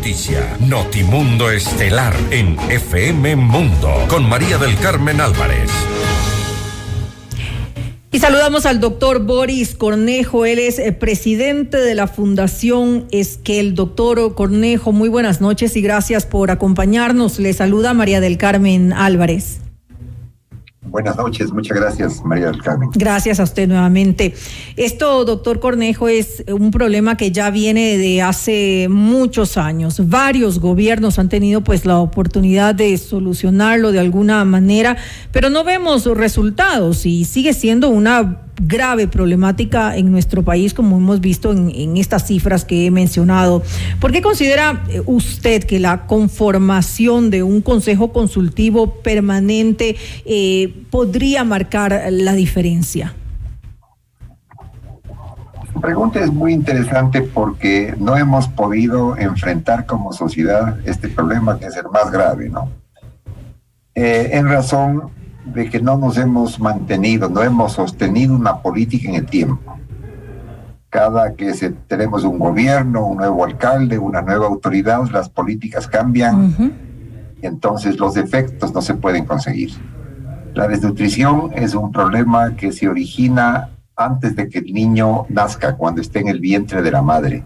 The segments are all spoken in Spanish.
noticia. Notimundo Estelar en FM Mundo con María del Carmen Álvarez. Y saludamos al doctor Boris Cornejo, él es presidente de la Fundación Esquel. Doctor Cornejo, muy buenas noches y gracias por acompañarnos. Le saluda María del Carmen Álvarez. Buenas noches, muchas gracias, María del Carmen. Gracias a usted nuevamente. Esto, doctor Cornejo, es un problema que ya viene de hace muchos años. Varios gobiernos han tenido pues la oportunidad de solucionarlo de alguna manera, pero no vemos resultados y sigue siendo una grave problemática en nuestro país, como hemos visto en estas cifras que he mencionado. ¿Por qué considera usted que la conformación de un consejo consultivo permanente podría marcar la diferencia? Su pregunta es muy interesante porque no hemos podido enfrentar como sociedad este problema, que es el más grave, ¿no? En razón de que no nos hemos mantenido, no hemos sostenido una política en el tiempo. Cada que tenemos un gobierno, un nuevo alcalde, una nueva autoridad, las políticas cambian, y entonces los efectos no se pueden conseguir. La desnutrición es un problema que se origina antes de que el niño nazca, cuando esté en el vientre de la madre.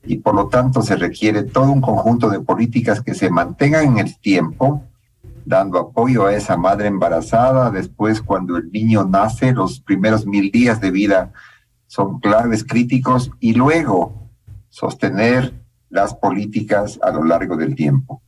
Y por lo tanto se requiere todo un conjunto de políticas que se mantengan en el tiempo, dando apoyo a esa madre embarazada. Después, cuando el niño nace, los primeros 1000 días de vida son claves, críticos, y luego sostener las políticas a lo largo del tiempo.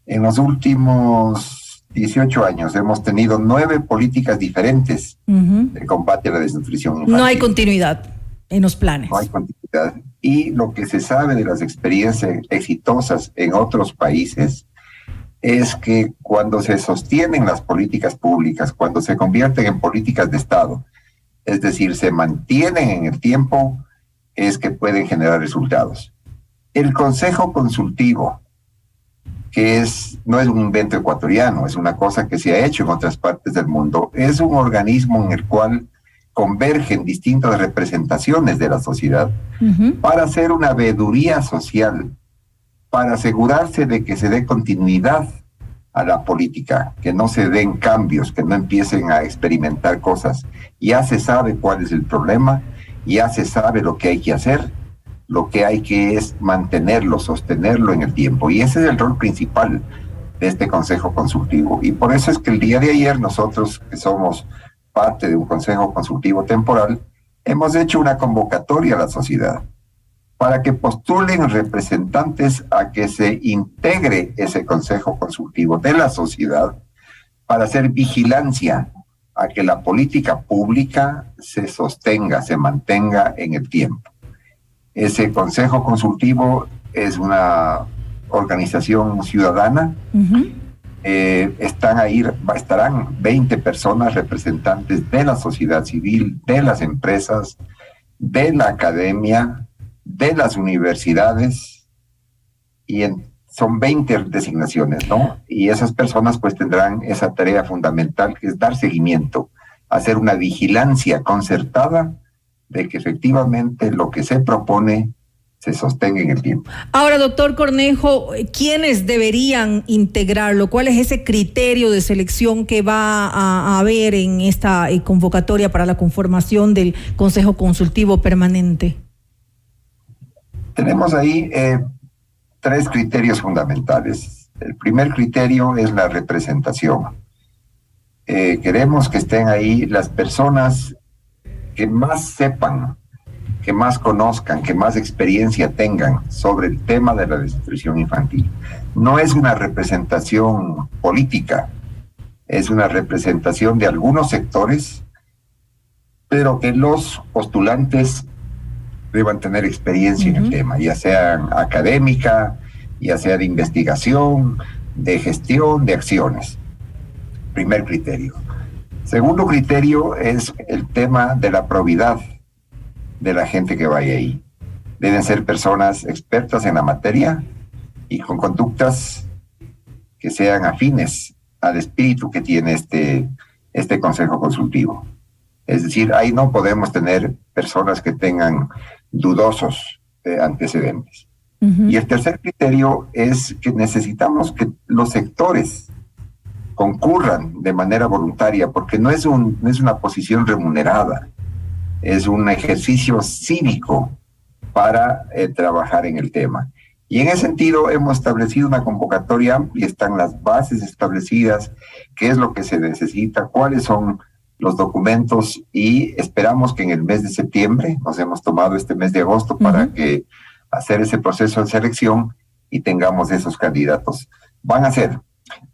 En los últimos 18 años hemos tenido 9 políticas diferentes de combate a la desnutrición infantil. No hay continuidad en los planes. No hay continuidad. Y lo que se sabe de las experiencias exitosas en otros países es que cuando se sostienen las políticas públicas, cuando se convierten en políticas de Estado, es decir, se mantienen en el tiempo, es que pueden generar resultados. El Consejo Consultivo, que no es un invento ecuatoriano, es una cosa que se ha hecho en otras partes del mundo, es un organismo en el cual convergen distintas representaciones de la sociedad para hacer una veeduría social, para asegurarse de que se dé continuidad a la política, que no se den cambios, que no empiecen a experimentar cosas. Ya se sabe cuál es el problema, ya se sabe lo que hay que hacer, lo que hay que es mantenerlo, sostenerlo en el tiempo. Y ese es el rol principal de este Consejo Consultivo. Y por eso es que el día de ayer nosotros, que somos parte de un Consejo Consultivo temporal, hemos hecho una convocatoria a la sociedad para que postulen representantes a que se integre ese Consejo Consultivo de la sociedad para hacer vigilancia a que la política pública se sostenga, se mantenga en el tiempo. Ese Consejo Consultivo es una organización ciudadana. Estarán 20 personas representantes de la sociedad civil, de las empresas, de la academia, de las universidades, y son 20 designaciones, ¿no? Y esas personas pues tendrán esa tarea fundamental, que es dar seguimiento, hacer una vigilancia concertada de que efectivamente lo que se propone se sostenga en el tiempo. Ahora, doctor Cornejo, ¿quiénes deberían integrarlo? ¿Cuál es ese criterio de selección que va a haber en esta convocatoria para la conformación del Consejo Consultivo Permanente? Tenemos ahí 3 criterios fundamentales. El primer criterio es la representación. Queremos que estén ahí las personas que más sepan, que más conozcan, que más experiencia tengan sobre el tema de la desnutrición infantil. No es una representación política, es una representación de algunos sectores, pero que los postulantes deban tener experiencia en el tema, ya sea académica, ya sea de investigación, de gestión, de acciones. Primer criterio. Segundo criterio es el tema de la probidad de la gente que vaya ahí. Deben ser personas expertas en la materia y con conductas que sean afines al espíritu que tiene este Consejo Consultivo. Es decir, ahí no podemos tener personas que tengan dudosos antecedentes. Y el tercer criterio es que necesitamos que los sectores concurran de manera voluntaria, porque no es una posición remunerada, es un ejercicio cívico para trabajar en el tema. Y en ese sentido hemos establecido una convocatoria amplia, están las bases establecidas, qué es lo que se necesita, cuáles son los documentos, y esperamos que en el mes de septiembre, nos hemos tomado este mes de agosto para que hacer ese proceso de selección y tengamos esos candidatos. Van a ser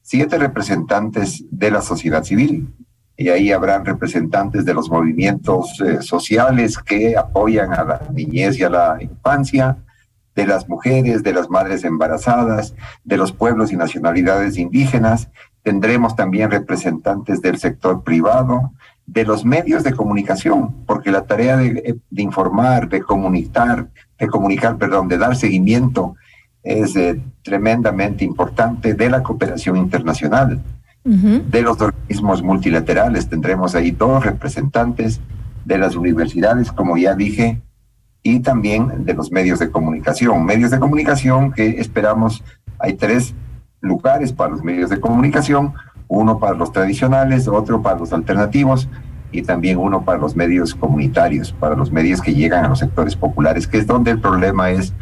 7 representantes de la sociedad civil, y ahí habrán representantes de los movimientos sociales que apoyan a la niñez y a la infancia, de las mujeres, de las madres embarazadas, de los pueblos y nacionalidades indígenas. Tendremos también representantes del sector privado, de los medios de comunicación, porque la tarea de informar, de dar seguimiento es tremendamente importante, de la cooperación internacional, de los organismos multilaterales. Tendremos ahí 2 representantes, de las universidades, como ya dije, y también de los medios de comunicación. Medios de comunicación que esperamos, hay 3 lugares para los medios de comunicación, uno para los tradicionales, otro para los alternativos, y también uno para los medios comunitarios, para los medios que llegan a los sectores populares, que es donde el problema es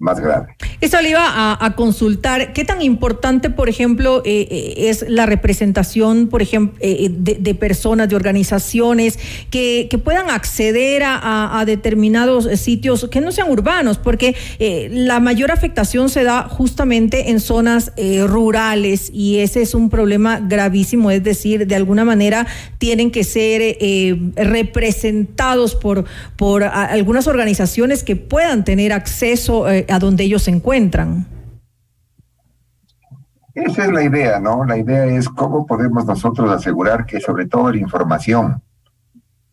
más grave. Eso le iba a consultar. ¿Qué tan importante, por ejemplo, es la representación, por ejemplo, de personas, de organizaciones que puedan acceder a determinados sitios que no sean urbanos? Porque la mayor afectación se da justamente en zonas rurales, y ese es un problema gravísimo. Es decir, de alguna manera tienen que ser representados por algunas organizaciones que puedan tener acceso a donde ellos se encuentran. Esa es la idea, ¿no? La idea es cómo podemos nosotros asegurar que sobre todo la información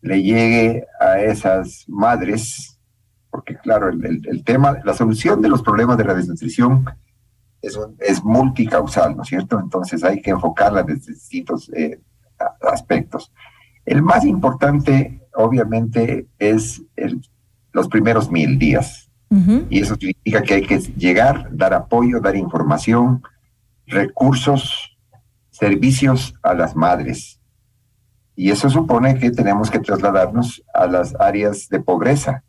le llegue a esas madres, porque claro, el tema, la solución de los problemas de la desnutrición es multicausal, ¿no es cierto? Entonces hay que enfocarla desde distintos aspectos. El más importante, obviamente, es los primeros 1000 días. Y eso significa que hay que llegar, dar apoyo, dar información, recursos, servicios a las madres. Y eso supone que tenemos que trasladarnos a las áreas de pobreza,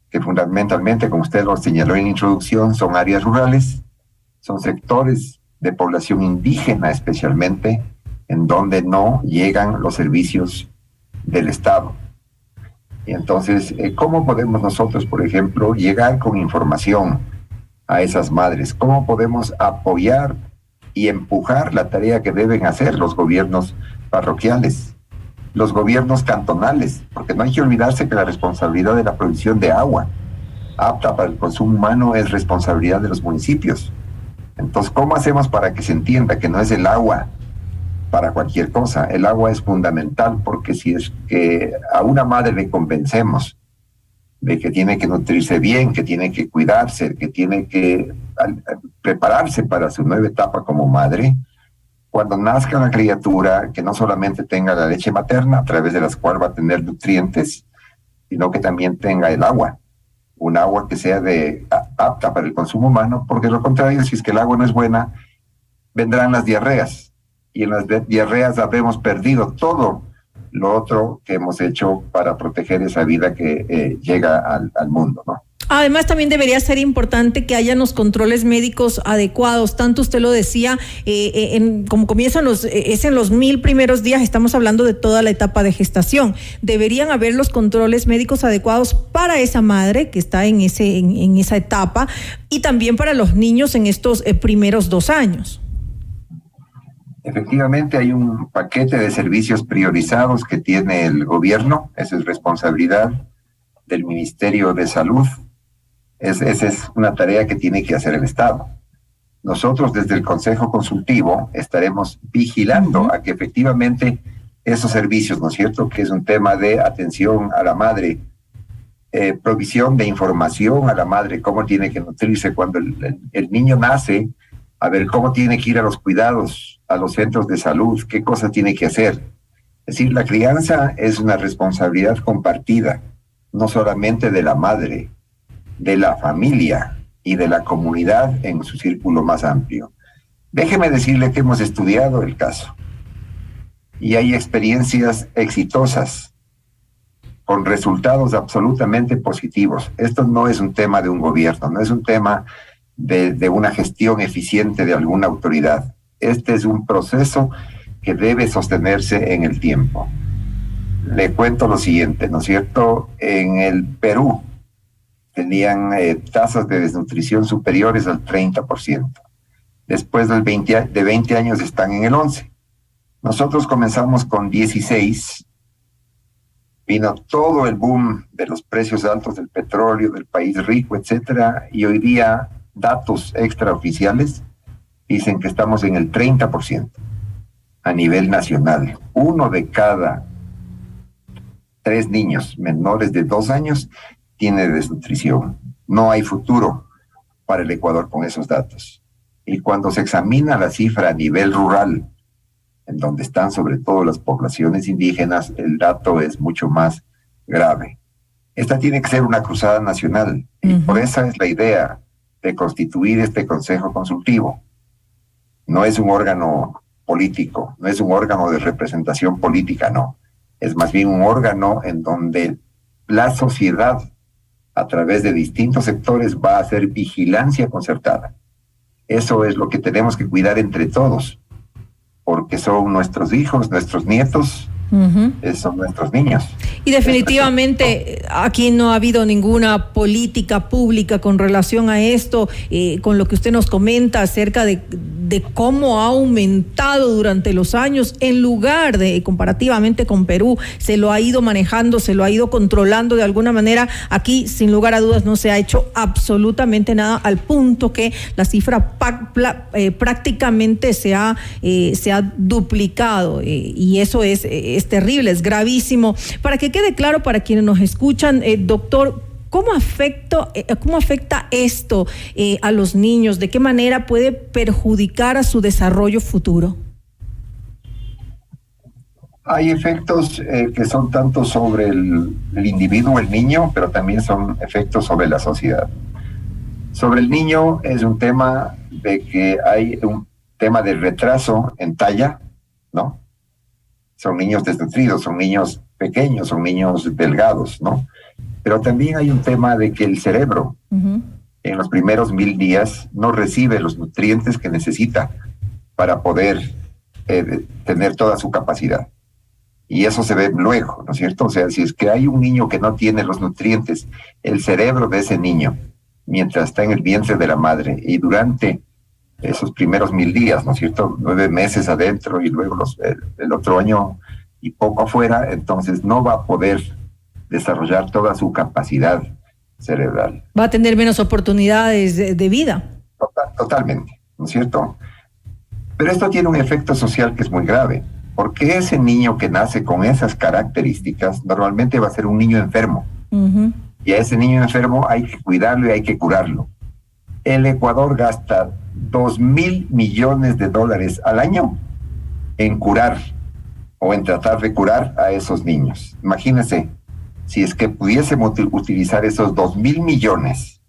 que fundamentalmente, como usted lo señaló en la introducción, son áreas rurales, son sectores de población indígena especialmente, en donde no llegan los servicios del Estado. Y entonces, ¿cómo podemos nosotros, por ejemplo, llegar con información a esas madres? ¿Cómo podemos apoyar y empujar la tarea que deben hacer los gobiernos parroquiales, los gobiernos cantonales? Porque no hay que olvidarse que la responsabilidad de la provisión de agua apta para el consumo humano es responsabilidad de los municipios. Entonces, ¿cómo hacemos para que se entienda que no es el agua para cualquier cosa? El agua es fundamental, porque si es que a una madre le convencemos de que tiene que nutrirse bien, que tiene que cuidarse, que tiene que prepararse para su nueva etapa como madre, cuando nazca la criatura, que no solamente tenga la leche materna, a través de la cual va a tener nutrientes, sino que también tenga el agua, un agua que sea apta para el consumo humano, porque de lo contrario, si es que el agua no es buena, vendrán las diarreas. Y en las diarreas habremos perdido todo lo otro que hemos hecho para proteger esa vida que llega al mundo, ¿no? Además, también debería ser importante que hayan los controles médicos adecuados. Tanto usted lo decía, como comienzan es en los 1000 primeros días, estamos hablando de toda la etapa de gestación. Deberían haber los controles médicos adecuados para esa madre que está en esa etapa, y también para los niños en estos primeros 2 años. Efectivamente, hay un paquete de servicios priorizados que tiene el gobierno. Esa es responsabilidad del Ministerio de Salud. Esa es una tarea que tiene que hacer el Estado. Nosotros desde el Consejo Consultivo estaremos vigilando a que efectivamente esos servicios, ¿no es cierto?, que es un tema de atención a la madre, provisión de información a la madre, cómo tiene que nutrirse cuando el niño nace, a ver cómo tiene que ir a los cuidados, a los centros de salud, qué cosas tiene que hacer. Es decir, la crianza es una responsabilidad compartida, no solamente de la madre, de la familia, y de la comunidad en su círculo más amplio. Déjeme decirle que hemos estudiado el caso y hay experiencias exitosas con resultados absolutamente positivos. Esto no es un tema de un gobierno, no es un tema de una gestión eficiente de alguna autoridad. Este es un proceso que debe sostenerse en el tiempo. Le cuento lo siguiente, ¿no es cierto? En el Perú tenían tasas de desnutrición superiores al 30%. Después de 20 años están en el 11%. Nosotros comenzamos con 16%. Vino todo el boom de los precios altos del petróleo, del país rico, etcétera, y hoy día datos extraoficiales dicen que estamos en el 30% a nivel nacional. 1 de cada 3 niños menores de 2 años tiene desnutrición. No hay futuro para el Ecuador con esos datos. Y cuando se examina la cifra a nivel rural, en donde están sobre todo las poblaciones indígenas, el dato es mucho más grave. Esta tiene que ser una cruzada nacional, y por esa es la idea de constituir este Consejo Consultivo. No es un órgano político, no es un órgano de representación política, no. Es más bien un órgano en donde la sociedad, a través de distintos sectores, va a hacer vigilancia concertada. Eso es lo que tenemos que cuidar entre todos, porque son nuestros hijos, nuestros nietos, son nuestros niños. Y definitivamente aquí no ha habido ninguna política pública con relación a esto, con lo que usted nos comenta acerca de cómo ha aumentado durante los años, en lugar de, comparativamente con Perú, se lo ha ido manejando, se lo ha ido controlando de alguna manera. Aquí, sin lugar a dudas, no se ha hecho absolutamente nada, al punto que la cifra prácticamente se ha duplicado, y eso es terrible, es gravísimo. Para que quede claro para quienes nos escuchan, doctor, ¿cómo afecta esto a los niños? ¿De qué manera puede perjudicar a su desarrollo futuro? Hay efectos que son tanto sobre el individuo, el niño, pero también son efectos sobre la sociedad. Sobre el niño es un tema de que hay un tema de retraso en talla, ¿no? Son niños desnutridos, son niños pequeños, son niños delgados, ¿no? Pero también hay un tema de que el cerebro en los primeros 1000 días no recibe los nutrientes que necesita para poder tener toda su capacidad. Y eso se ve luego, ¿no es cierto? O sea, si es que hay un niño que no tiene los nutrientes, el cerebro de ese niño, mientras está en el vientre de la madre y durante esos primeros 1000 días, ¿no es cierto? 9 meses adentro y luego el otro año y poco afuera, entonces no va a poder desarrollar toda su capacidad cerebral. Va a tener menos oportunidades de vida. Totalmente, ¿no es cierto? Pero esto tiene un efecto social que es muy grave, porque ese niño que nace con esas características normalmente va a ser un niño enfermo. Y a ese niño enfermo hay que cuidarlo y hay que curarlo. El Ecuador gasta $2,000 millones al año en curar o en tratar de curar a esos niños. Imagínense, si es que pudiésemos utilizar esos $2,000 millones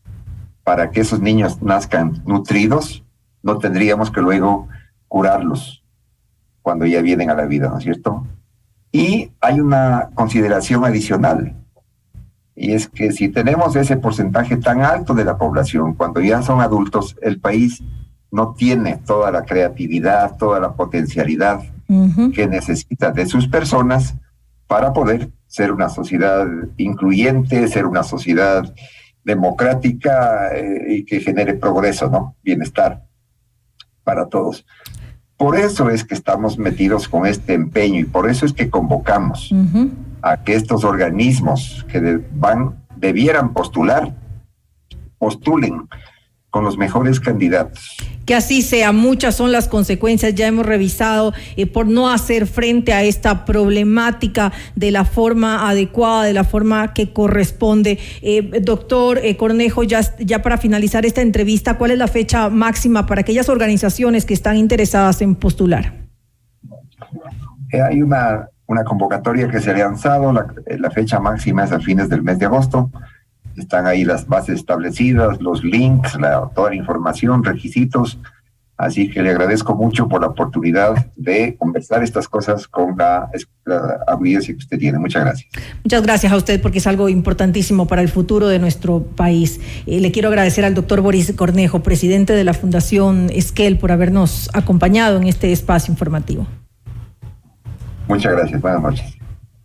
para que esos niños nazcan nutridos, no tendríamos que luego curarlos cuando ya vienen a la vida, ¿no es cierto? Y hay una consideración adicional, y es que si tenemos ese porcentaje tan alto de la población, cuando ya son adultos, el país no tiene toda la creatividad, toda la potencialidad que necesita de sus personas para poder ser una sociedad incluyente, ser una sociedad democrática y que genere progreso, ¿no? Bienestar para todos. Por eso es que estamos metidos con este empeño y por eso es que convocamos a que estos organismos que debieran postulen con los mejores candidatos. Que así sea. Muchas son las consecuencias, ya hemos revisado, por no hacer frente a esta problemática de la forma adecuada, de la forma que corresponde. Doctor Cornejo, ya para finalizar esta entrevista, ¿cuál es la fecha máxima para aquellas organizaciones que están interesadas en postular? Hay una convocatoria que se ha lanzado, la fecha máxima es a fines del mes de agosto. están ahí las bases establecidas, los links, toda la información, requisitos. Así que le agradezco mucho por la oportunidad de conversar estas cosas con la audiencia que usted tiene. Muchas gracias. Muchas gracias a usted, porque es algo importantísimo para el futuro de nuestro país. Le quiero agradecer al doctor Boris Cornejo, presidente de la Fundación Esquel, por habernos acompañado en este espacio informativo. Muchas gracias. Buenas noches.